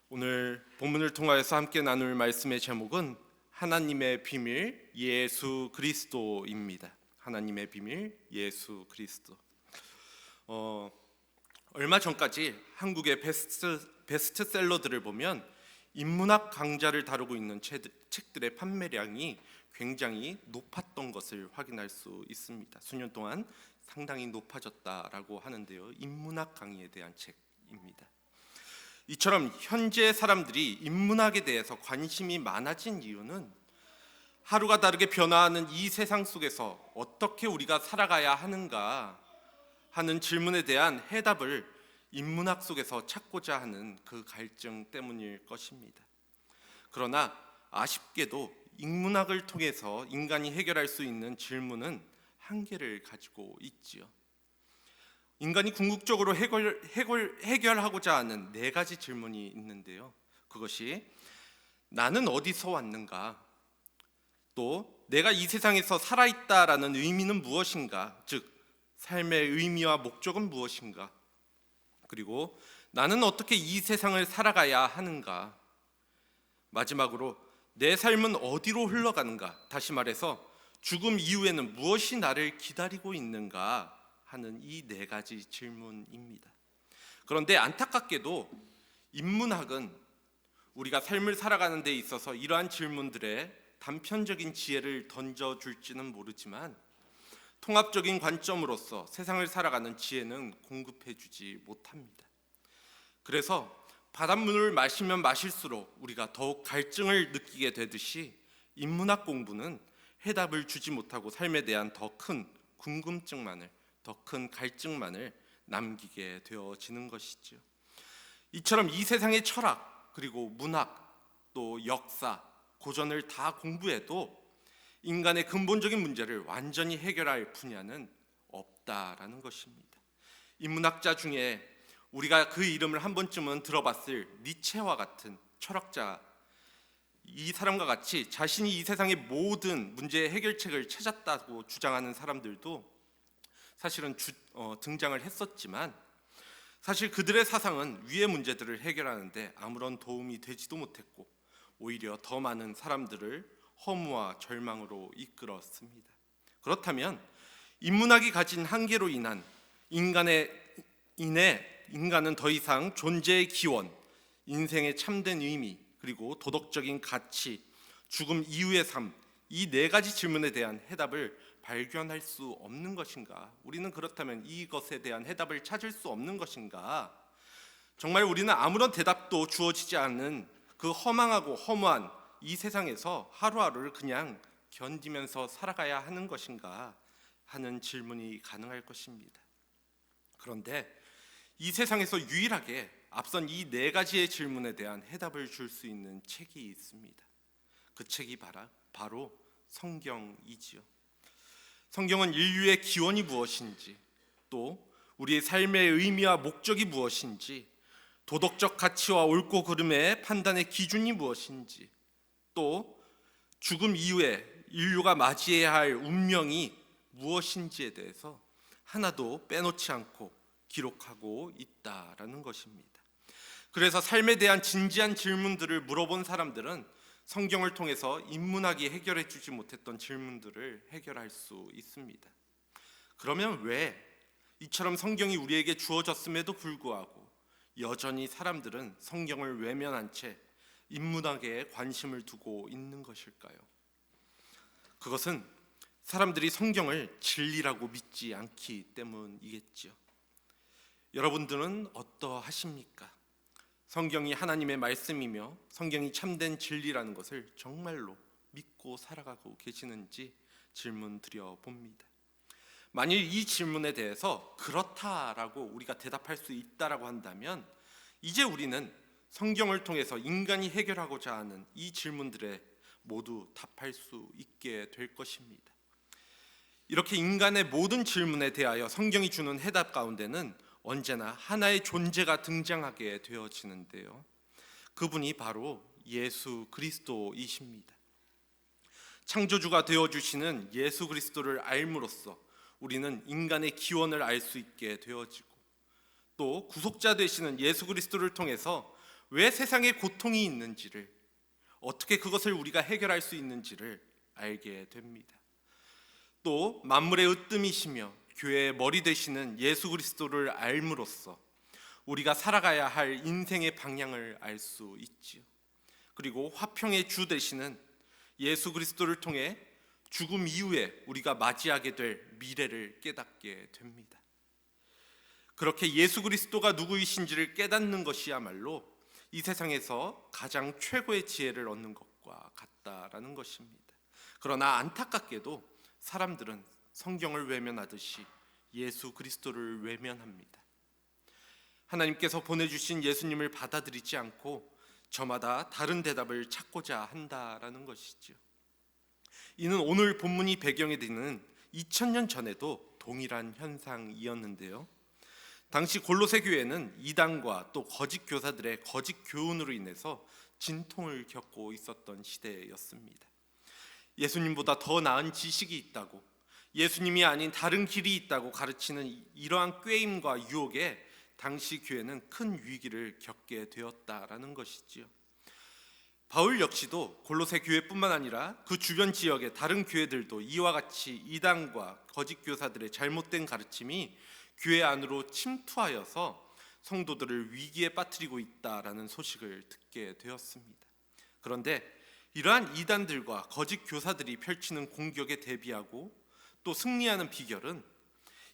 오늘 본문을 통하여서 함께 나눌 말씀의 제목은 하나님의 비밀 예수 그리스도입니다. 하나님의 비밀 예수 그리스도. 얼마 전까지 한국의 베스트셀러들을 보면 인문학 강좌를 다루고 있는 책들의 판매량이 굉장히 높았던 것을 확인할 수 있습니다. 수년 동안 상당히 높아졌다라고 하는데요. 인문학 강의에 대한 책입니다. 이처럼 현재 사람들이 인문학에 대해서 관심이 많아진 이유는 하루가 다르게 변화하는 이 세상 속에서 어떻게 우리가 살아가야 하는가 하는 질문에 대한 해답을 인문학 속에서 찾고자 하는 그 갈증 때문일 것입니다. 그러나 아쉽게도 인문학을 통해서 인간이 해결할 수 있는 질문은 한계를 가지고 있지요. 인간이 궁극적으로 해결하고자 하는 네 가지 질문이 있는데요. 그것이 나는 어디서 왔는가? 또 내가 이 세상에서 살아있다라는 의미는 무엇인가? 즉 삶의 의미와 목적은 무엇인가? 그리고 나는 어떻게 이 세상을 살아가야 하는가? 마지막으로 내 삶은 어디로 흘러가는가? 다시 말해서 죽음 이후에는 무엇이 나를 기다리고 있는가 하는 이 네 가지 질문입니다. 그런데 안타깝게도 인문학은 우리가 삶을 살아가는 데 있어서 이러한 질문들에 단편적인 지혜를 던져줄지는 모르지만 통합적인 관점으로서 세상을 살아가는 지혜는 공급해주지 못합니다. 그래서 바닷물을 마시면 마실수록 우리가 더욱 갈증을 느끼게 되듯이 인문학 공부는 해답을 주지 못하고 삶에 대한 더 큰 궁금증만을, 더 큰 갈증만을 남기게 되어지는 것이죠. 이처럼 이 세상의 철학, 그리고 문학, 또 역사, 고전을 다 공부해도 인간의 근본적인 문제를 완전히 해결할 분야는 없다라는 것입니다. 인문학자 중에 우리가 그 이름을 한 번쯤은 들어봤을 니체와 같은 철학자, 이 사람과 같이 자신이 이 세상의 모든 문제의 해결책을 찾았다고 주장하는 사람들도 사실은 등장을 했었지만 사실 그들의 사상은 위의 문제들을 해결하는데 아무런 도움이 되지도 못했고 오히려 더 많은 사람들을 허무와 절망으로 이끌었습니다. 그렇다면 인문학이 가진 한계로 인한 인간은 더 이상 존재의 기원, 인생의 참된 의미, 그리고 도덕적인 가치, 죽음 이후의 삶, 이 네 가지 질문에 대한 해답을 발견할 수 없는 것인가? 우리는 그렇다면 이것에 대한 해답을 찾을 수 없는 것인가? 정말 우리는 아무런 대답도 주어지지 않는 그 허망하고 허무한 이 세상에서 하루하루를 그냥 견디면서 살아가야 하는 것인가 하는 질문이 가능할 것입니다. 그런데 이 세상에서 유일하게 앞선 이 네 가지의 질문에 대한 해답을 줄 수 있는 책이 있습니다. 그 책이 바로 성경이지요. 성경은 인류의 기원이 무엇인지, 또 우리의 삶의 의미와 목적이 무엇인지, 도덕적 가치와 옳고 그름의 판단의 기준이 무엇인지, 또 죽음 이후에 인류가 맞이해야 할 운명이 무엇인지에 대해서 하나도 빼놓지 않고 기록하고 있다라는 것입니다. 그래서 삶에 대한 진지한 질문들을 물어본 사람들은 성경을 통해서 인문학이 해결해 주지 못했던 질문들을 해결할 수 있습니다. 그러면 왜 이처럼 성경이 우리에게 주어졌음에도 불구하고 여전히 사람들은 성경을 외면한 채 인문학에 관심을 두고 있는 것일까요? 그것은 사람들이 성경을 진리라고 믿지 않기 때문이겠지요. 여러분들은 어떠하십니까? 성경이 하나님의 말씀이며 성경이 참된 진리라는 것을 정말로 믿고 살아가고 계시는지 질문 드려 봅니다. 만일 이 질문에 대해서 그렇다라고 우리가 대답할 수 있다라고 한다면 이제 우리는 성경을 통해서 인간이 해결하고자 하는 이 질문들에 모두 답할 수 있게 될 것입니다. 이렇게 인간의 모든 질문에 대하여 성경이 주는 해답 가운데는 언제나 하나의 존재가 등장하게 되어지는데요. 그분이 바로 예수 그리스도이십니다. 창조주가 되어주시는 예수 그리스도를 알므로써 우리는 인간의 기원을 알 수 있게 되어지고 또 구속자 되시는 예수 그리스도를 통해서 왜 세상에 고통이 있는지를, 어떻게 그것을 우리가 해결할 수 있는지를 알게 됩니다. 또 만물의 으뜸이시며 교회의 머리 되시는 예수 그리스도를 알므로써 우리가 살아가야 할 인생의 방향을 알 수 있지요. 그리고 화평의 주 되시는 예수 그리스도를 통해 죽음 이후에 우리가 맞이하게 될 미래를 깨닫게 됩니다. 그렇게 예수 그리스도가 누구이신지를 깨닫는 것이야말로 이 세상에서 가장 최고의 지혜를 얻는 것과 같다라는 것입니다. 그러나 안타깝게도 사람들은 성경을 외면하듯이 예수 그리스도를 외면합니다. 하나님께서 보내주신 예수님을 받아들이지 않고 저마다 다른 대답을 찾고자 한다라는 것이죠. 이는 오늘 본문이 배경이 되는 2000년 전에도 동일한 현상이었는데요. 당시 골로새 교회는 이단과 또 거짓 교사들의 거짓 교훈으로 인해서 진통을 겪고 있었던 시대였습니다. 예수님보다 더 나은 지식이 있다고, 예수님이 아닌 다른 길이 있다고 가르치는 이러한 꾀임과 유혹에 당시 교회는 큰 위기를 겪게 되었다라는 것이지요. 바울 역시도 골로새 교회뿐만 아니라 그 주변 지역의 다른 교회들도 이와 같이 이단과 거짓 교사들의 잘못된 가르침이 교회 안으로 침투하여서 성도들을 위기에 빠뜨리고 있다라는 소식을 듣게 되었습니다. 그런데 이러한 이단들과 거짓 교사들이 펼치는 공격에 대비하고 또 승리하는 비결은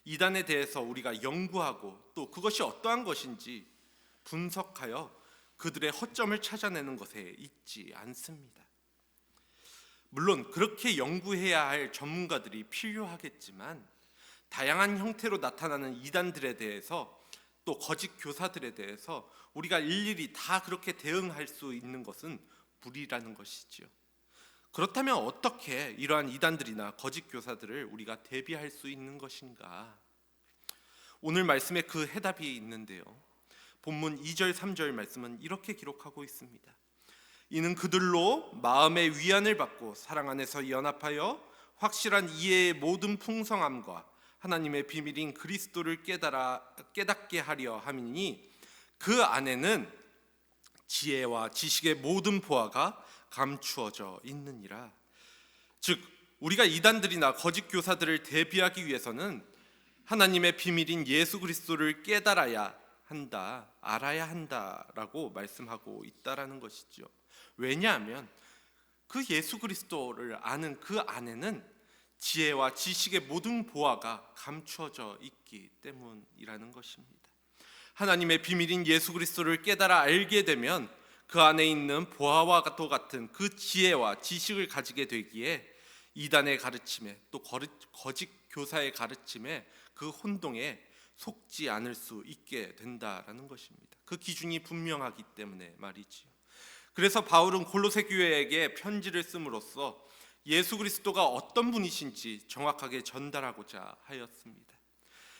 이단에 대해서 우리가 연구하고 또 그것이 어떠한 것인지 분석하여 그들의 허점을 찾아내는 것에 있지 않습니다. 물론 그렇게 연구해야 할 전문가들이 필요하겠지만 다양한 형태로 나타나는 이단들에 대해서 또 거짓 교사들에 대해서 우리가 일일이 다 그렇게 대응할 수 있는 것은 무리라는 것이지요. 그렇다면 어떻게 이러한 이단들이나 거짓 교사들을 우리가 대비할 수 있는 것인가? 오늘 말씀에 그 해답이 있는데요. 본문 2절 3절 말씀은 이렇게 기록하고 있습니다. 이는 그들로 마음의 위안을 받고 사랑 안에서 연합하여 확실한 이해의 모든 풍성함과 하나님의 비밀인 그리스도를 깨닫게 하려 함이니 그 안에는 지혜와 지식의 모든 보화가 감추어져 있느니라. 즉 우리가 이단들이나 거짓 교사들을 대비하기 위해서는 하나님의 비밀인 예수 그리스도를 깨달아야 한다, 알아야 한다라고 말씀하고 있다라는 것이죠. 왜냐하면 그 예수 그리스도를 아는 그 안에는 지혜와 지식의 모든 보화가 감추어져 있기 때문이라는 것입니다. 하나님의 비밀인 예수 그리스도를 깨달아 알게 되면 그 안에 있는 보화와 같은 그 지혜와 지식을 가지게 되기에 이단의 가르침에 또 거짓 교사의 가르침에 그 혼동에 속지 않을 수 있게 된다라는 것입니다. 그 기준이 분명하기 때문에 말이지요. 그래서 바울은 골로새 교회에게 편지를 씀으로써 예수 그리스도가 어떤 분이신지 정확하게 전달하고자 하였습니다.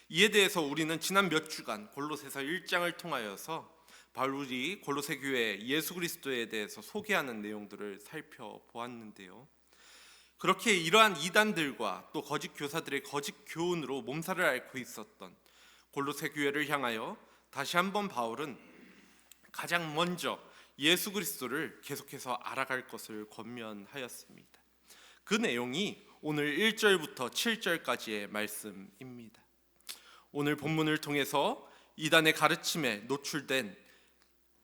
이에 대해서 우리는 지난 몇 주간 골로새서 1장을 통하여서 바울이 골로새 교회에 예수 그리스도에 대해서 소개하는 내용들을 살펴보았는데요. 그렇게 이러한 이단들과 또 거짓 교사들의 거짓 교훈으로 몸살을 앓고 있었던 골로새 교회를 향하여 다시 한번 바울은 가장 먼저 예수 그리스도를 계속해서 알아갈 것을 권면하였습니다. 그 내용이 오늘 1절부터 7절까지의 말씀입니다. 오늘 본문을 통해서 이단의 가르침에 노출된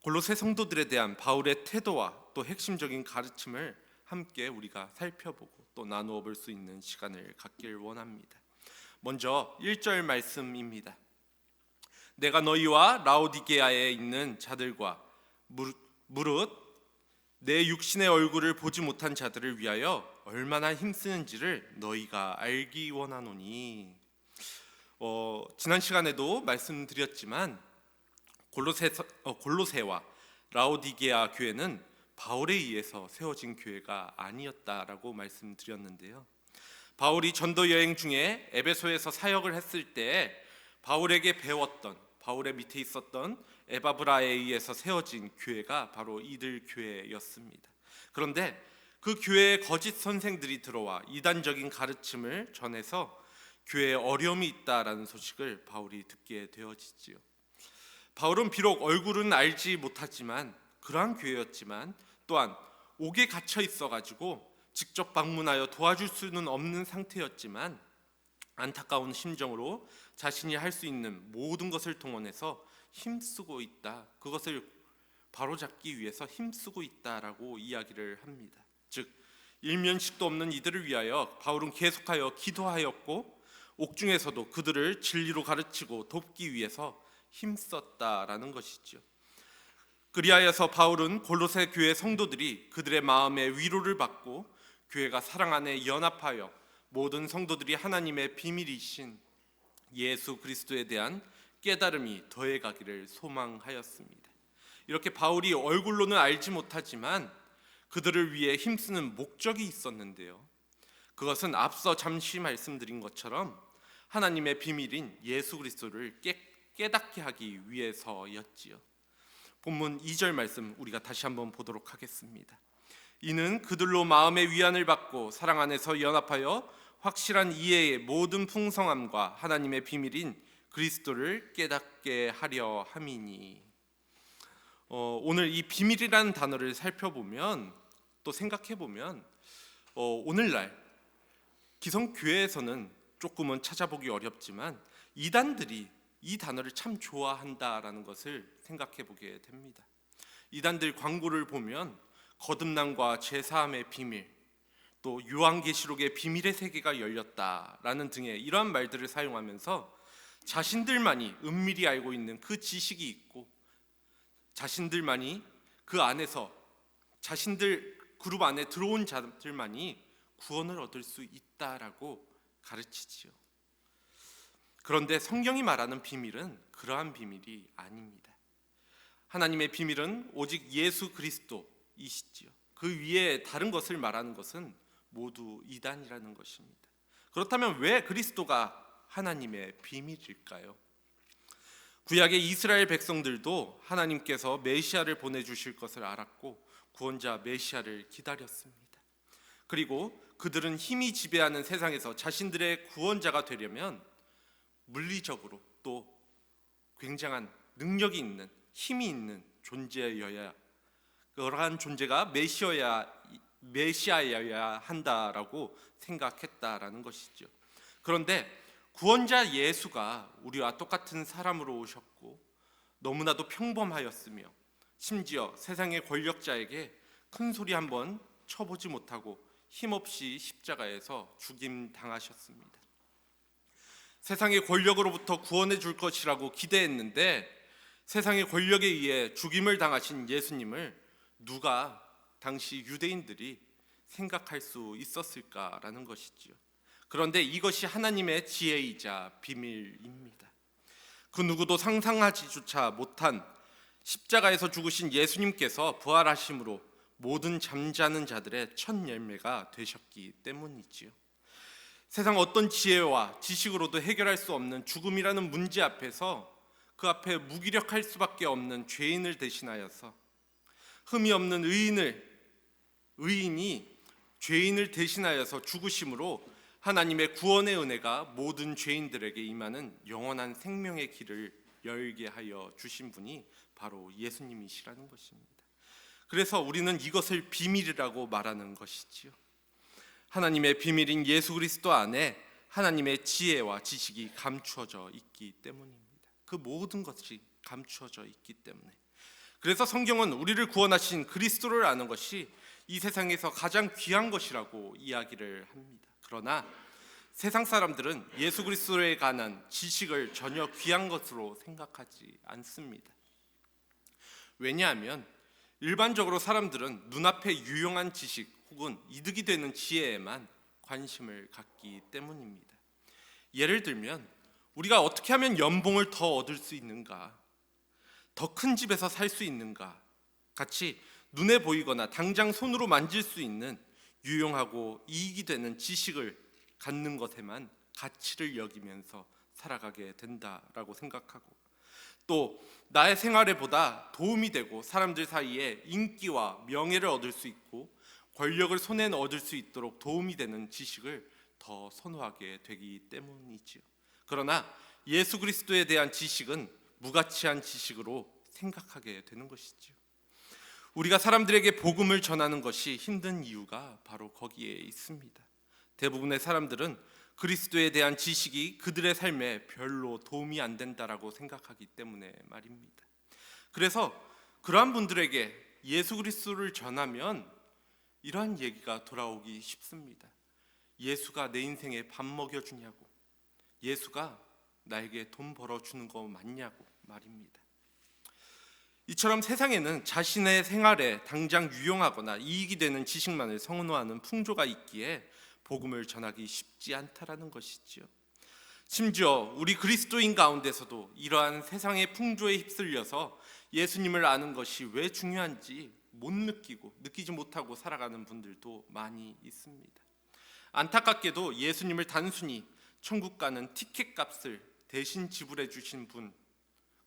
골로새 성도들에 대한 바울의 태도와 또 핵심적인 가르침을 함께 우리가 살펴보고 또 나누어 볼 수 있는 시간을 갖길 원합니다. 먼저 1절 말씀입니다. 내가 너희와 라오디게아에 있는 자들과 무릇 내 육신의 얼굴을 보지 못한 자들을 위하여 얼마나 힘쓰는지를 너희가 알기 원하노니. 지난 시간에도 말씀드렸지만 골로새와 라오디게아 교회는 바울에 의해서 세워진 교회가 아니었다라고 말씀드렸는데요. 바울이 전도 여행 중에 에베소에서 사역을 했을 때 바울에게 배웠던, 바울의 밑에 있었던 에바브라에 의해서 세워진 교회가 바로 이들 교회였습니다. 그런데 그 교회에 거짓 선생들이 들어와 이단적인 가르침을 전해서 교회에 어려움이 있다라는 소식을 바울이 듣게 되어지지요. 바울은 비록 얼굴은 알지 못하지만 그러한 교회였지만 또한 옥에 갇혀 있어가지고 직접 방문하여 도와줄 수는 없는 상태였지만 안타까운 심정으로 자신이 할 수 있는 모든 것을 동원해서 힘쓰고 있다. 그것을 바로잡기 위해서 힘쓰고 있다라고 이야기를 합니다. 즉 일면식도 없는 이들을 위하여 바울은 계속하여 기도하였고 옥중에서도 그들을 진리로 가르치고 돕기 위해서 힘썼다라는 것이죠. 그리하여서 바울은 골로새 교회 성도들이 그들의 마음에 위로를 받고 교회가 사랑 안에 연합하여 모든 성도들이 하나님의 비밀이신 예수 그리스도에 대한 깨달음이 더해가기를 소망하였습니다. 이렇게 바울이 얼굴로는 알지 못하지만 그들을 위해 힘쓰는 목적이 있었는데요. 그것은 앞서 잠시 말씀드린 것처럼 하나님의 비밀인 예수 그리스도를 깨닫게 하기 위해서였지요. 본문 2절 말씀 우리가 다시 한번 보도록 하겠습니다. 이는 그들로 마음의 위안을 받고 사랑 안에서 연합하여 확실한 이해의 모든 풍성함과 하나님의 비밀인 그리스도를 깨닫게 하려 함이니. 오늘 이 비밀이라는 단어를 살펴보면 또 생각해보면 오늘날 기성교회에서는 조금은 찾아보기 어렵지만 이단들이 이 단어를 참 좋아한다라는 것을 생각해보게 됩니다. 이단들 광고를 보면 거듭남과 제사함의 비밀, 또 요한계시록의 비밀의 세계가 열렸다라는 등의 이러한 말들을 사용하면서 자신들만이 은밀히 알고 있는 그 지식이 있고 자신들만이 그 안에서 자신들 그룹 안에 들어온 자들만이 구원을 얻을 수 있다라고 가르치지요. 그런데 성경이 말하는 비밀은 그러한 비밀이 아닙니다. 하나님의 비밀은 오직 예수 그리스도이시지요. 그 위에 다른 것을 말하는 것은 모두 이단이라는 것입니다. 그렇다면 왜 그리스도가 하나님의 비밀일까요? 구약의 이스라엘 백성들도 하나님께서 메시아를 보내주실 것을 알았고 구원자 메시아를 기다렸습니다. 그리고 그들은 힘이 지배하는 세상에서 자신들의 구원자가 되려면 물리적으로 또 굉장한 능력이 있는 힘이 있는 존재여야 그러한 존재가 메시아여야 한다라고 생각했다라는 것이죠. 그런데 구원자 예수가 우리와 똑같은 사람으로 오셨고 너무나도 평범하였으며 심지어 세상의 권력자에게 큰 소리 한번 쳐보지 못하고 힘없이 십자가에서 죽임당하셨습니다. 세상의 권력으로부터 구원해 줄 것이라고 기대했는데 세상의 권력에 의해 죽임을 당하신 예수님을 누가 당시 유대인들이 생각할 수 있었을까라는 것이지요. 그런데 이것이 하나님의 지혜이자 비밀입니다. 그 누구도 상상하지조차 못한 십자가에서 죽으신 예수님께서 부활하심으로 모든 잠자는 자들의 첫 열매가 되셨기 때문이지요. 세상 어떤 지혜와 지식으로도 해결할 수 없는 죽음이라는 문제 앞에서 그 앞에 무기력할 수밖에 없는 죄인을 대신하여서 흠이 없는 의인이 죄인을 대신하여서 죽으심으로 하나님의 구원의 은혜가 모든 죄인들에게 임하는 영원한 생명의 길을 열게 하여 주신 분이 바로 예수님이시라는 것입니다. 그래서 우리는 이것을 비밀이라고 말하는 것이지요. 하나님의 비밀인 예수 그리스도 안에 하나님의 지혜와 지식이 감추어져 있기 때문입니다. 그 모든 것이 감추어져 있기 때문에 그래서 성경은 우리를 구원하신 그리스도를 아는 것이 이 세상에서 가장 귀한 것이라고 이야기를 합니다. 그러나 세상 사람들은 예수 그리스도에 관한 지식을 전혀 귀한 것으로 생각하지 않습니다. 왜냐하면 일반적으로 사람들은 눈앞에 유용한 지식 혹은 이득이 되는 지혜에만 관심을 갖기 때문입니다. 예를 들면 우리가 어떻게 하면 연봉을 더 얻을 수 있는가, 더 큰 집에서 살 수 있는가 같이 눈에 보이거나 당장 손으로 만질 수 있는 유용하고 이익이 되는 지식을 갖는 것에만 가치를 여기면서 살아가게 된다라고 생각하고 또 나의 생활에 보다 도움이 되고 사람들 사이에 인기와 명예를 얻을 수 있고 권력을 손에 얻을 수 있도록 도움이 되는 지식을 더 선호하게 되기 때문이지요. 그러나 예수 그리스도에 대한 지식은 무가치한 지식으로 생각하게 되는 것이지요. 우리가 사람들에게 복음을 전하는 것이 힘든 이유가 바로 거기에 있습니다. 대부분의 사람들은 그리스도에 대한 지식이 그들의 삶에 별로 도움이 안 된다라고 생각하기 때문에 말입니다. 그래서 그러한 분들에게 예수 그리스도를 전하면 이러한 얘기가 돌아오기 쉽습니다. 예수가 내 인생에 밥 먹여주냐고, 예수가 나에게 돈 벌어주는 거 맞냐고 말입니다. 이처럼 세상에는 자신의 생활에 당장 유용하거나 이익이 되는 지식만을 선호하는 풍조가 있기에 복음을 전하기 쉽지 않다라는 것이지요. 심지어 우리 그리스도인 가운데서도 이러한 세상의 풍조에 휩쓸려서 예수님을 아는 것이 왜 중요한지 못 느끼지 못하고 살아가는 분들도 많이 있습니다. 안타깝게도 예수님을 단순히 천국 가는 티켓 값을 대신 지불해 주신 분,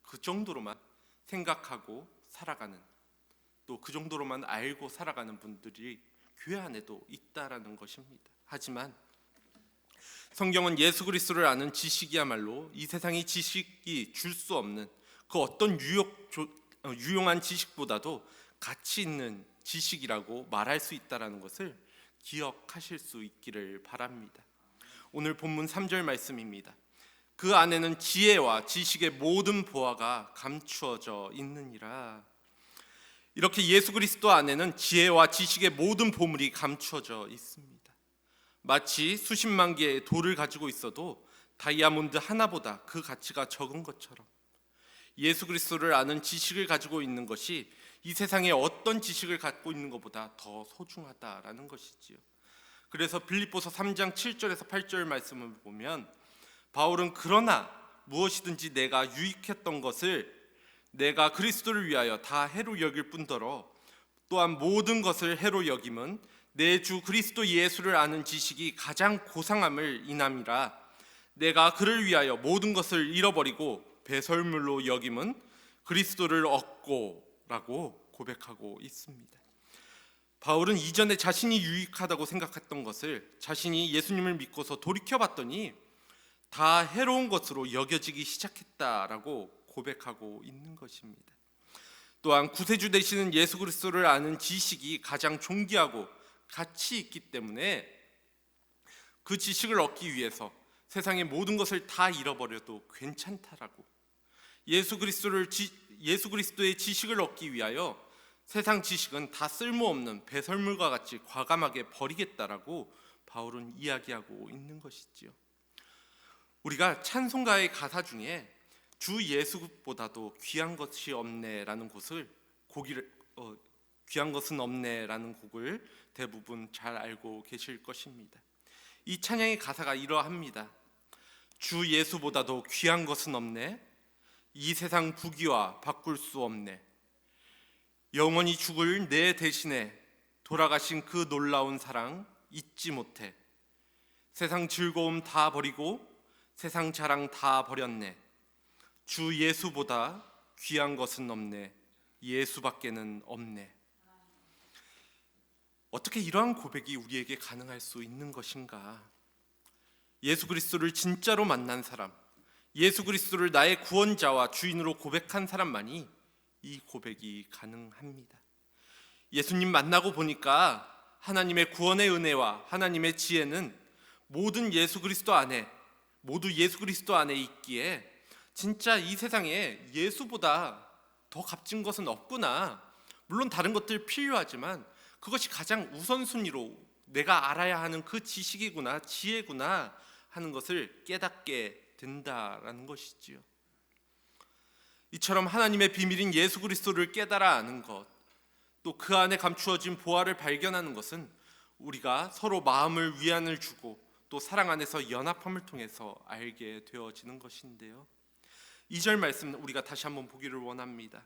그 정도로만 생각하고 살아가는, 또 그 정도로만 알고 살아가는 분들이 교회 안에도 있다라는 것입니다. 하지만 성경은 예수 그리스도를 아는 지식이야말로 이 세상의 지식이 줄 수 없는 그 어떤 유용한 지식보다도 가치 있는 지식이라고 말할 수 있다라는 것을 기억하실 수 있기를 바랍니다. 오늘 본문 3절 말씀입니다. 그 안에는 지혜와 지식의 모든 보화가 감추어져 있느니라. 이렇게 예수 그리스도 안에는 지혜와 지식의 모든 보물이 감추어져 있습니다. 마치 수십만 개의 돌을 가지고 있어도 다이아몬드 하나보다 그 가치가 적은 것처럼 예수 그리스도를 아는 지식을 가지고 있는 것이 이 세상에 어떤 지식을 갖고 있는 것보다 더 소중하다라는 것이지요. 그래서 빌립보서 3장 7절에서 8절 말씀을 보면 바울은 그러나 무엇이든지 내가 유익했던 것을 내가 그리스도를 위하여 다 해로 여길 뿐더러 또한 모든 것을 해로 여김은 내 주 그리스도 예수를 아는 지식이 가장 고상함을 인함이라. 내가 그를 위하여 모든 것을 잃어버리고 배설물로 여김은 그리스도를 얻고라고 고백하고 있습니다. 바울은 이전에 자신이 유익하다고 생각했던 것을 자신이 예수님을 믿고서 돌이켜봤더니 다 해로운 것으로 여겨지기 시작했다라고 고백하고 있는 것입니다. 또한 구세주 되시는 예수 그리스도를 아는 지식이 가장 존귀하고 가치 있기 때문에 그 지식을 얻기 위해서 세상의 모든 것을 다 잃어버려도 괜찮다라고, 예수 그리스도의 지식을 얻기 위하여 세상 지식은 다 쓸모없는 배설물과 같이 과감하게 버리겠다라고 바울은 이야기하고 있는 것이지요. 우리가 찬송가의 가사 중에 주 예수보다도 귀한 것이 없네라는 귀한 것은 없네라는 곡을 대부분 잘 알고 계실 것입니다. 이 찬양의 가사가 이러합니다. 주 예수보다도 귀한 것은 없네. 이 세상 부귀와 바꿀 수 없네. 영원히 죽을 내 대신에 돌아가신 그 놀라운 사랑 잊지 못해. 세상 즐거움 다 버리고 세상 자랑 다 버렸네. 주 예수보다 귀한 것은 없네. 예수밖에는 없네. 어떻게 이러한 고백이 우리에게 가능할 수 있는 것인가? 예수 그리스도를 진짜로 만난 사람, 예수 그리스도를 나의 구원자와 주인으로 고백한 사람만이 이 고백이 가능합니다. 예수님 만나고 보니까 하나님의 구원의 은혜와 하나님의 지혜는 모두 예수 그리스도 안에 있기에 진짜 이 세상에 예수보다 더 값진 것은 없구나. 물론 다른 것들 필요하지만 그것이 가장 우선순위로 내가 알아야 하는 그 지식이구나, 지혜구나 하는 것을 깨닫게 된다라는 것이지요. 이처럼 하나님의 비밀인 예수 그리스도를 깨달아 아는 것, 또 그 안에 감추어진 보화를 발견하는 것은 우리가 서로 마음을 위안을 주고 또 사랑 안에서 연합함을 통해서 알게 되어지는 것인데요. 2절 말씀 우리가 다시 한번 보기를 원합니다.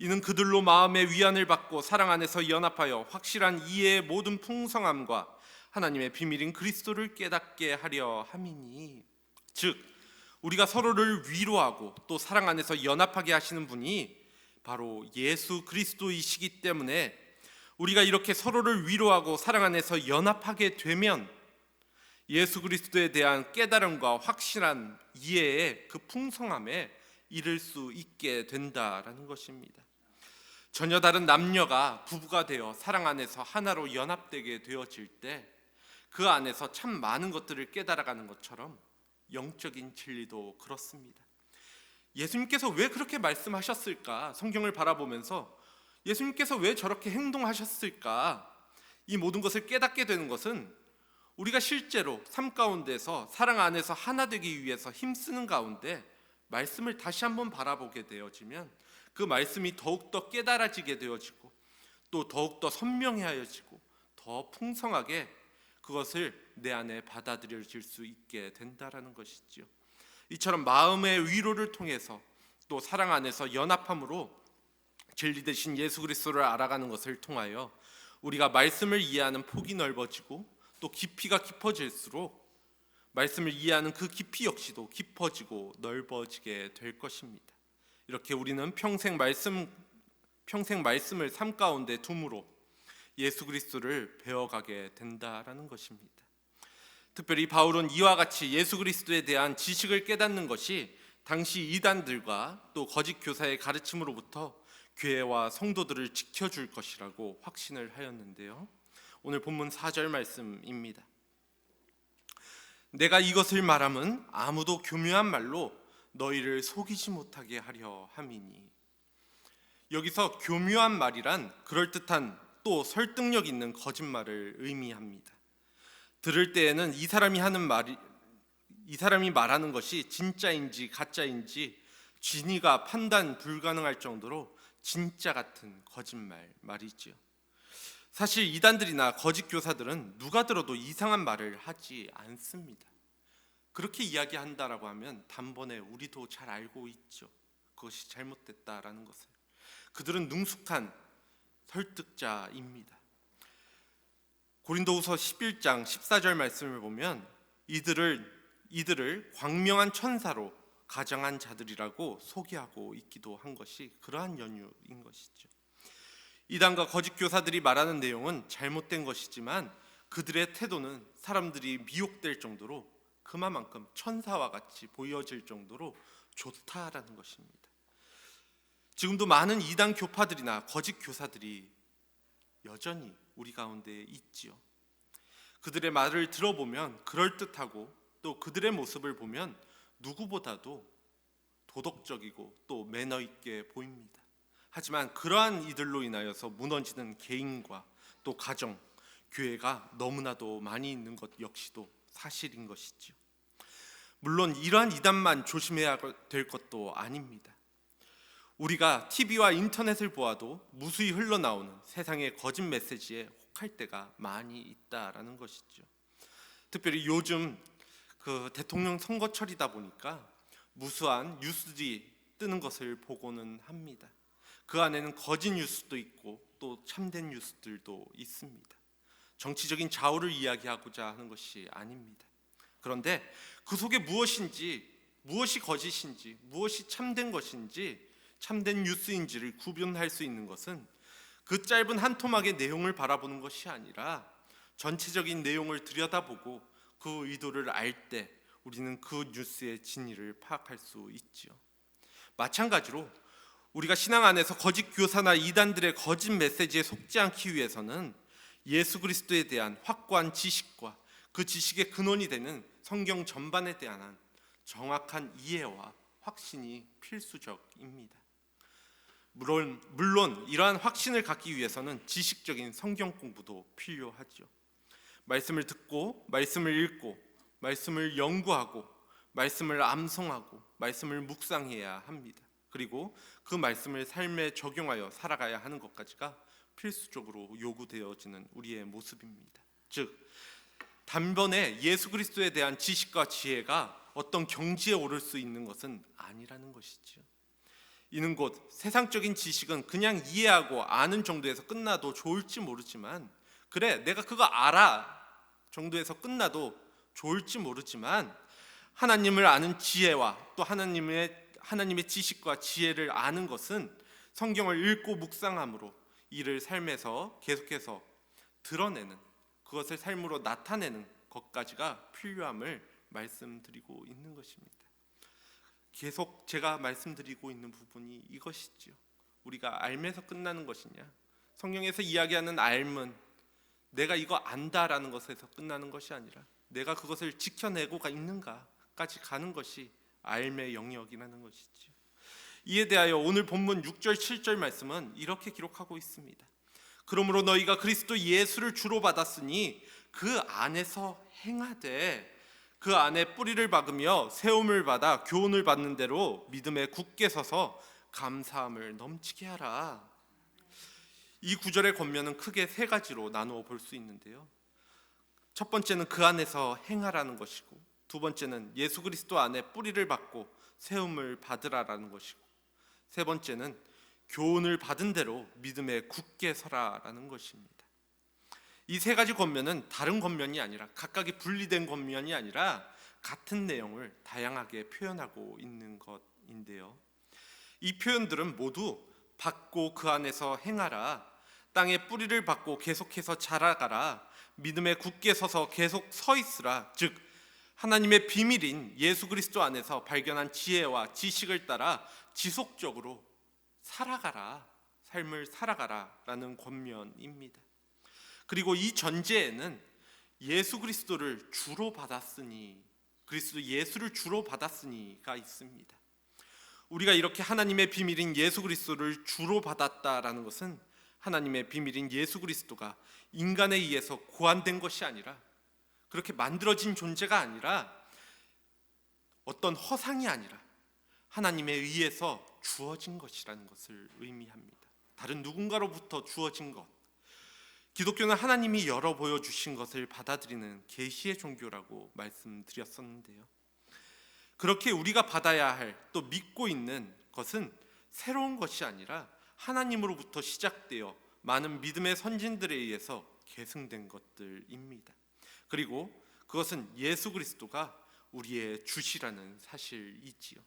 이는 그들로 마음의 위안을 받고 사랑 안에서 연합하여 확실한 이해의 모든 풍성함과 하나님의 비밀인 그리스도를 깨닫게 하려 함이니, 즉 우리가 서로를 위로하고 또 사랑 안에서 연합하게 하시는 분이 바로 예수 그리스도이시기 때문에 우리가 이렇게 서로를 위로하고 사랑 안에서 연합하게 되면 예수 그리스도에 대한 깨달음과 확실한 이해의 그 풍성함에 이룰 수 있게 된다라는 것입니다. 전혀 다른 남녀가 부부가 되어 사랑 안에서 하나로 연합되게 되어질 때 그 안에서 참 많은 것들을 깨달아가는 것처럼 영적인 진리도 그렇습니다. 예수님께서 왜 그렇게 말씀하셨을까? 성경을 바라보면서 예수님께서 왜 저렇게 행동하셨을까? 이 모든 것을 깨닫게 되는 것은 우리가 실제로 삶 가운데서 사랑 안에서 하나 되기 위해서 힘쓰는 가운데 말씀을 다시 한번 바라보게 되어지면 그 말씀이 더욱더 깨달아지게 되어지고 또 더욱더 선명해지고 더 풍성하게 그것을 내 안에 받아들여질 수 있게 된다라는 것이지요. 이처럼 마음의 위로를 통해서 또 사랑 안에서 연합함으로 진리 되신 예수 그리스도를 알아가는 것을 통하여 우리가 말씀을 이해하는 폭이 넓어지고 또 깊이가 깊어질수록 말씀을 이해하는 그 깊이 역시도 깊어지고 넓어지게 될 것입니다. 이렇게 우리는 평생 말씀을 삶 가운데 둠으로 예수 그리스도를 배워가게 된다라는 것입니다. 특별히 바울은 이와 같이 예수 그리스도에 대한 지식을 깨닫는 것이 당시 이단들과 또 거짓 교사의 가르침으로부터 교회와 성도들을 지켜줄 것이라고 확신을 하였는데요. 오늘 본문 4절 말씀입니다. 내가 이것을 말함은 아무도 교묘한 말로 너희를 속이지 못하게 하려 함이니. 여기서 교묘한 말이란 그럴듯한 또 설득력 있는 거짓말을 의미합니다. 들을 때에는 이 사람이 말하는 것이 진짜인지 가짜인지 진위가 판단 불가능할 정도로 진짜 같은 거짓말 말이지요. 사실 이단들이나 거짓 교사들은 누가 들어도 이상한 말을 하지 않습니다. 그렇게 이야기한다라고 하면 단번에 우리도 잘 알고 있죠. 그것이 잘못됐다라는 것을. 그들은 능숙한 설득자입니다. 고린도후서 11장 14절 말씀을 보면 이들을 광명한 천사로 가장한 자들이라고 소개하고 있기도 한 것이 그러한 연유인 것이죠. 이단과 거짓 교사들이 말하는 내용은 잘못된 것이지만 그들의 태도는 사람들이 미혹될 정도로 그만큼 천사와 같이 보여질 정도로 좋다라는 것입니다. 지금도 많은 이단 교파들이나 거짓 교사들이 여전히 우리 가운데 있지요. 그들의 말을 들어보면 그럴듯하고 또 그들의 모습을 보면 누구보다도 도덕적이고 또 매너 있게 보입니다. 하지만 그러한 이들로 인하여서 무너지는 개인과 또 가정, 교회가 너무나도 많이 있는 것 역시도 사실인 것이지요. 물론 이러한 이단만 조심해야 될 것도 아닙니다. 우리가 TV와 인터넷을 보아도 무수히 흘러나오는 세상의 거짓 메시지에 혹할 때가 많이 있다라는 것이죠. 특별히 요즘 그 대통령 선거철이다 보니까 무수한 뉴스들이 뜨는 것을 보고는 합니다. 그 안에는 거짓 뉴스도 있고 또 참된 뉴스들도 있습니다. 정치적인 좌우를 이야기하고자 하는 것이 아닙니다. 그런데 그 속에 무엇이 거짓인지, 무엇이 참된 것인지, 참된 뉴스인지를 구분할 수 있는 것은 그 짧은 한 토막의 내용을 바라보는 것이 아니라 전체적인 내용을 들여다보고 그 의도를 알 때 우리는 그 뉴스의 진위를 파악할 수 있지요. 마찬가지로 우리가 신앙 안에서 거짓 교사나 이단들의 거짓 메시지에 속지 않기 위해서는 예수 그리스도에 대한 확고한 지식과 그 지식의 근원이 되는 성경 전반에 대한 정확한 이해와 확신이 필수적입니다. 물론 이러한 확신을 갖기 위해서는 지식적인 성경 공부도 필요하죠. 말씀을 듣고 말씀을 읽고 말씀을 연구하고 말씀을 암송하고 말씀을 묵상해야 합니다. 그리고 그 말씀을 삶에 적용하여 살아가야 하는 것까지가 필수적으로 요구되어지는 우리의 모습입니다. 즉 단번에 예수 그리스도에 대한 지식과 지혜가 어떤 경지에 오를 수 있는 것은 아니라는 것이죠. 이는 곧 세상적인 지식은 그냥 이해하고 아는 정도에서 끝나도 좋을지 모르지만, 그래 내가 그거 알아 정도에서 끝나도 좋을지 모르지만, 하나님을 아는 지혜와 또 하나님의 지식과 지혜를 아는 것은 성경을 읽고 묵상함으로 이를 삶에서 계속해서 드러내는, 그것을 삶으로 나타내는 것까지가 필요함을 말씀드리고 있는 것입니다. 계속 제가 말씀드리고 있는 부분이 이것이지요. 우리가 알면서 끝나는 것이냐? 성경에서 이야기하는 알면 내가 이거 안다라는 것에서 끝나는 것이 아니라 내가 그것을 지켜내고가 있는가까지 가는 것이 알의 영역이라는 것이지요. 이에 대하여 오늘 본문 6절 7절 말씀은 이렇게 기록하고 있습니다. 그러므로 너희가 그리스도 예수를 주로 받았으니 그 안에서 행하되 그 안에 뿌리를 박으며 세움을 받아 교훈을 받는 대로 믿음에 굳게 서서 감사함을 넘치게 하라. 이 구절의 권면은 크게 세 가지로 나누어 볼 수 있는데요. 첫 번째는 그 안에서 행하라는 것이고, 두 번째는 예수 그리스도 안에 뿌리를 박고 세움을 받으라라는 것이고, 세 번째는 교훈을 받은 대로 믿음에 굳게 서라라는 것입니다. 이 세 가지 권면은 다른 권면이 아니라, 각각이 분리된 권면이 아니라 같은 내용을 다양하게 표현하고 있는 것인데요. 이 표현들은 모두 받고 그 안에서 행하라, 땅에 뿌리를 박고 계속해서 자라가라, 믿음에 굳게 서서 계속 서 있으라, 즉 하나님의 비밀인 예수 그리스도 안에서 발견한 지혜와 지식을 따라 지속적으로 살아가라, 삶을 살아가라라는 권면입니다. 그리고 이 전제에는 예수 그리스도를 주로 받았으니, 그리스도 예수를 주로 받았으니가 있습니다. 우리가 이렇게 하나님의 비밀인 예수 그리스도를 주로 받았다라는 것은 하나님의 비밀인 예수 그리스도가 인간에 의해서 고안된 것이 아니라, 그렇게 만들어진 존재가 아니라, 어떤 허상이 아니라 하나님에 의해서 주어진 것이라는 것을 의미합니다. 다른 누군가로부터 주어진 것. 기독교는 하나님이 열어 보여주신 것을 받아들이는 계시의 종교라고 말씀드렸었는데요. 그렇게 우리가 받아야 할, 또 믿고 있는 것은 새로운 것이 아니라 하나님으로부터 시작되어 많은 믿음의 선진들에 의해서 계승된 것들입니다. 그리고 그것은 예수 그리스도가 우리의 주시라는 사실이지요.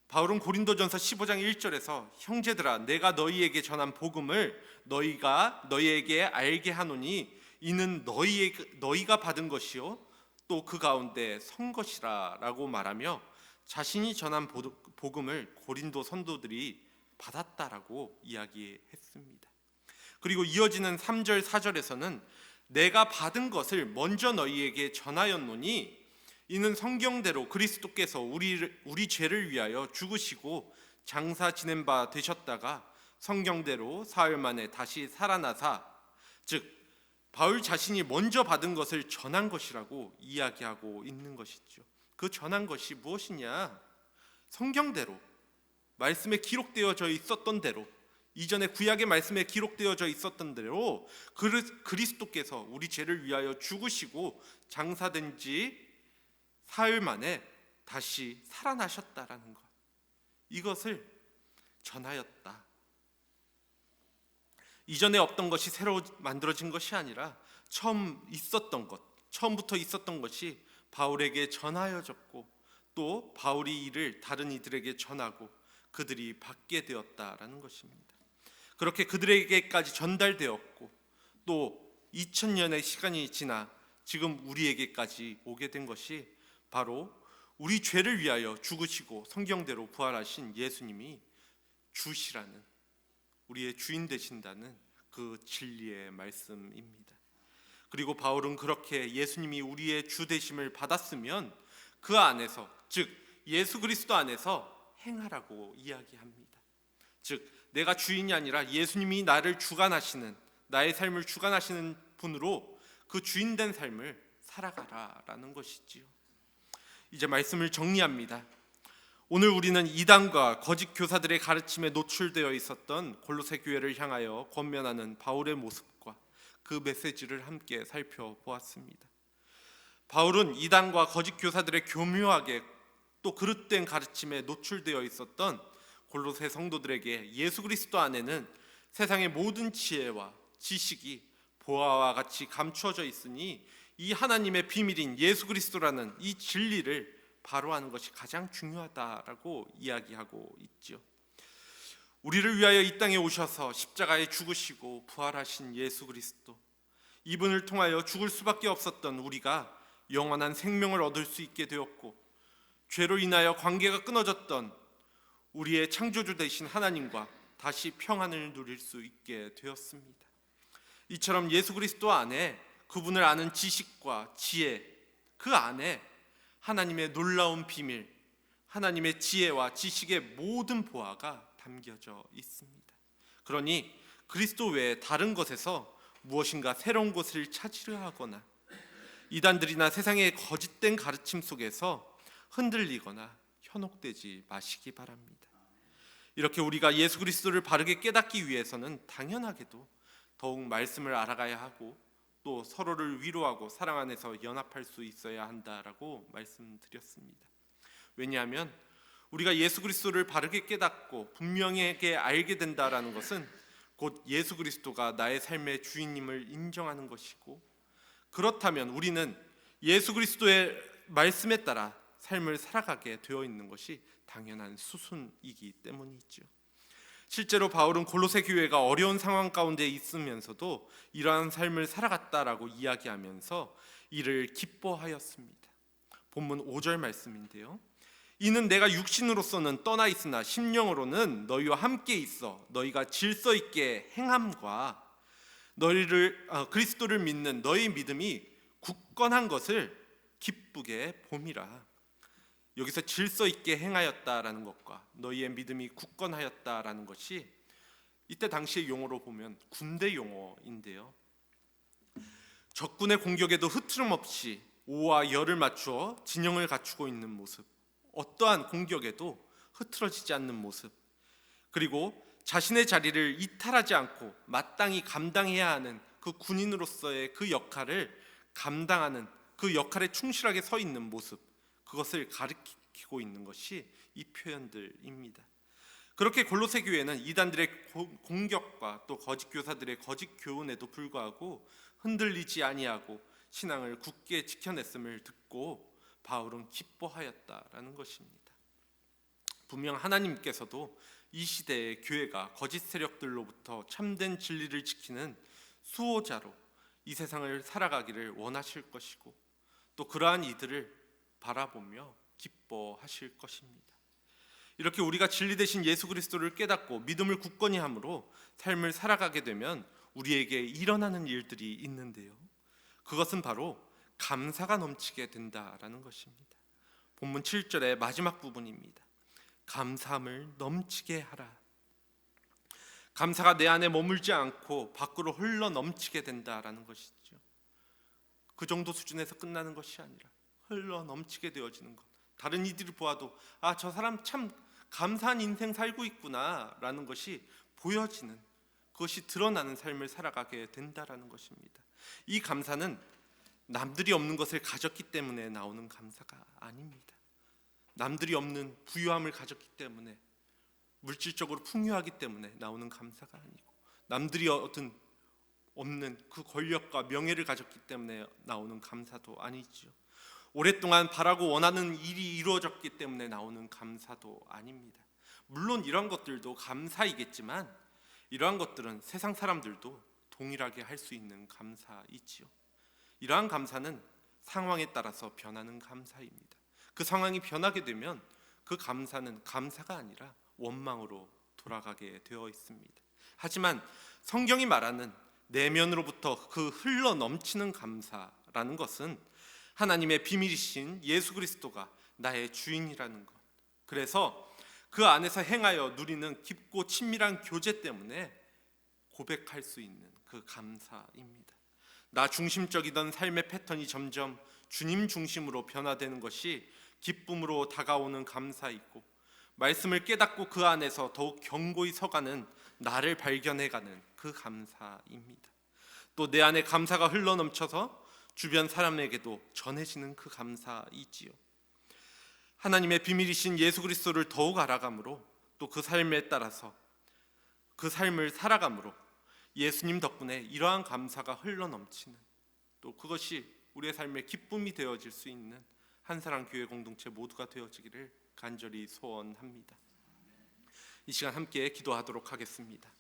바울은 고린도전서 15장 1절에서 형제들아 내가 너희에게 전한 복음을 너희가 너희에게 알게 하노니 이는 너희가 받은 것이요 또 그 가운데 선 것이라 라고 말하며 자신이 전한 복음을 고린도 선도들이 받았다라고 이야기했습니다. 그리고 이어지는 3절 4절에서는 내가 받은 것을 먼저 너희에게 전하였노니 이는 성경대로 그리스도께서 우리 죄를 위하여 죽으시고 장사 지낸 바 되셨다가 성경대로 사흘 만에 다시 살아나사, 즉 바울 자신이 먼저 받은 것을 전한 것이라고 이야기하고 있는 것이죠. 그 전한 것이 무엇이냐? 성경대로, 말씀에 기록되어져 있었던 대로, 이전에 구약의 말씀에 기록되어져 있었던 대로 그리스도께서 우리 죄를 위하여 죽으시고 장사된 지 사흘 만에 다시 살아나셨다라는 것, 이것을 전하였다. 이전에 없던 것이 새로 만들어진 것이 아니라 처음부터 있었던 것이 바울에게 전하여졌고, 또 바울이 이를 다른 이들에게 전하고 그들이 받게 되었다라는 것입니다. 그렇게 그들에게까지 전달되었고, 또 2000년의 시간이 지나 지금 우리에게까지 오게 된 것이 바로 우리 죄를 위하여 죽으시고 성경대로 부활하신 예수님이 주시라는, 우리의 주인 되신다는 그 진리의 말씀입니다. 그리고 바울은 그렇게 예수님이 우리의 주 되심을 받았으면 그 안에서, 즉 예수 그리스도 안에서 행하라고 이야기합니다. 즉 내가 주인이 아니라 예수님이 나를 주관하시는, 나의 삶을 주관하시는 분으로 그 주인된 삶을 살아가라라는 것이지요. 이제 말씀을 정리합니다. 오늘 우리는 이단과 거짓 교사들의 가르침에 노출되어 있었던 골로새 교회를 향하여 권면하는 바울의 모습과 그 메시지를 함께 살펴보았습니다. 바울은 이단과 거짓 교사들의 교묘하게 또 그릇된 가르침에 노출되어 있었던 골로새 성도들에게 예수 그리스도 안에는 세상의 모든 지혜와 지식이 보화와 같이 감추어져 있으니 이 하나님의 비밀인 예수 그리스도라는 이 진리를 바로하는 것이 가장 중요하다라고 이야기하고 있죠. 우리를 위하여 이 땅에 오셔서 십자가에 죽으시고 부활하신 예수 그리스도, 이분을 통하여 죽을 수밖에 없었던 우리가 영원한 생명을 얻을 수 있게 되었고, 죄로 인하여 관계가 끊어졌던 우리의 창조주 되신 하나님과 다시 평안을 누릴 수 있게 되었습니다. 이처럼 예수 그리스도 안에 그분을 아는 지식과 지혜, 그 안에 하나님의 놀라운 비밀, 하나님의 지혜와 지식의 모든 보화가 담겨져 있습니다. 그러니 그리스도 외에 다른 것에서 무엇인가 새로운 것을 찾으려 하거나 이단들이나 세상의 거짓된 가르침 속에서 흔들리거나 현혹되지 마시기 바랍니다. 이렇게 우리가 예수 그리스도를 바르게 깨닫기 위해서는 당연하게도 더욱 말씀을 알아가야 하고 또 서로를 위로하고 사랑 안에서 연합할 수 있어야 한다라고 말씀드렸습니다. 왜냐하면 우리가 예수 그리스도를 바르게 깨닫고 분명하게 알게 된다라는 것은 곧 예수 그리스도가 나의 삶의 주인님을 인정하는 것이고, 그렇다면 우리는 예수 그리스도의 말씀에 따라 삶을 살아가게 되어 있는 것이 당연한 수순이기 때문이죠. 실제로 바울은 골로새 교회가 어려운 상황 가운데 있으면서도 이러한 삶을 살아갔다라고 이야기하면서 이를 기뻐하였습니다. 본문 5절 말씀인데요. 이는 내가 육신으로서는 떠나 있으나 심령으로는 너희와 함께 있어 너희가 질서 있게 행함과 너희를 그리스도를 믿는 너희 믿음이 굳건한 것을 기쁘게 봄이라. 여기서 질서 있게 행하였다라는 것과 너희의 믿음이 굳건하였다라는 것이 이때 당시의 용어로 보면 군대 용어인데요. 적군의 공격에도 흐트름 없이 오와 열을 맞추어 진영을 갖추고 있는 모습, 어떠한 공격에도 흐트러지지 않는 모습, 그리고 자신의 자리를 이탈하지 않고 마땅히 감당해야 하는 그 군인으로서의 그 역할을 감당하는, 그 역할에 충실하게 서 있는 모습, 그것을 가리키고 있는 것이 이 표현들입니다. 그렇게 골로새 교회는 이단들의 공격과 또 거짓 교사들의 거짓 교훈에도 불구하고 흔들리지 아니하고 신앙을 굳게 지켜냈음을 듣고 바울은 기뻐하였다라는 것입니다. 분명 하나님께서도 이 시대의 교회가 거짓 세력들로부터 참된 진리를 지키는 수호자로 이 세상을 살아가기를 원하실 것이고, 또 그러한 이들을 바라보며 기뻐하실 것입니다. 이렇게 우리가 진리 되신 예수 그리스도를 깨닫고 믿음을 굳건히 함으로 삶을 살아가게 되면 우리에게 일어나는 일들이 있는데요, 그것은 바로 감사가 넘치게 된다라는 것입니다. 본문 7절의 마지막 부분입니다. 감사함을 넘치게 하라. 감사가 내 안에 머물지 않고 밖으로 흘러 넘치게 된다라는 것이죠. 그 정도 수준에서 끝나는 것이 아니라 흘러 넘치게 되어지는 것. 다른 이들을 보아도 저 사람 참 감사한 인생 살고 있구나 라는 것이 보여지는, 그것이 드러나는 삶을 살아가게 된다라는 것입니다. 이 감사는 남들이 없는 것을 가졌기 때문에 나오는 감사가 아닙니다. 남들이 없는 부유함을 가졌기 때문에, 물질적으로 풍요하기 때문에 나오는 감사가 아니고, 남들이 얻은 없는 그 권력과 명예를 가졌기 때문에 나오는 감사도 아니죠. 오랫동안 바라고 원하는 일이 이루어졌기 때문에 나오는 감사도 아닙니다. 물론 이러한 것들도 감사이겠지만 이러한 것들은 세상 사람들도 동일하게 할 수 있는 감사이지요. 이러한 감사는 상황에 따라서 변하는 감사입니다. 그 상황이 변하게 되면 그 감사는 감사가 아니라 원망으로 돌아가게 되어 있습니다. 하지만 성경이 말하는 내면으로부터 그 흘러 넘치는 감사라는 것은 하나님의 비밀이신 예수 그리스도가 나의 주인이라는 것, 그래서 그 안에서 행하여 누리는 깊고 친밀한 교제 때문에 고백할 수 있는 그 감사입니다. 나 중심적이던 삶의 패턴이 점점 주님 중심으로 변화되는 것이 기쁨으로 다가오는 감사이고, 말씀을 깨닫고 그 안에서 더욱 견고히 서가는 나를 발견해가는 그 감사입니다. 또 내 안에 감사가 흘러넘쳐서 주변 사람에게도 전해지는 그 감사이지요. 하나님의 비밀이신 예수 그리스도를 더욱 알아감으로, 또 그 삶에 따라서 그 삶을 살아감으로 예수님 덕분에 이러한 감사가 흘러넘치는, 또 그것이 우리의 삶의 기쁨이 되어질 수 있는 한사랑교회 공동체 모두가 되어지기를 간절히 소원합니다. 이 시간 함께 기도하도록 하겠습니다.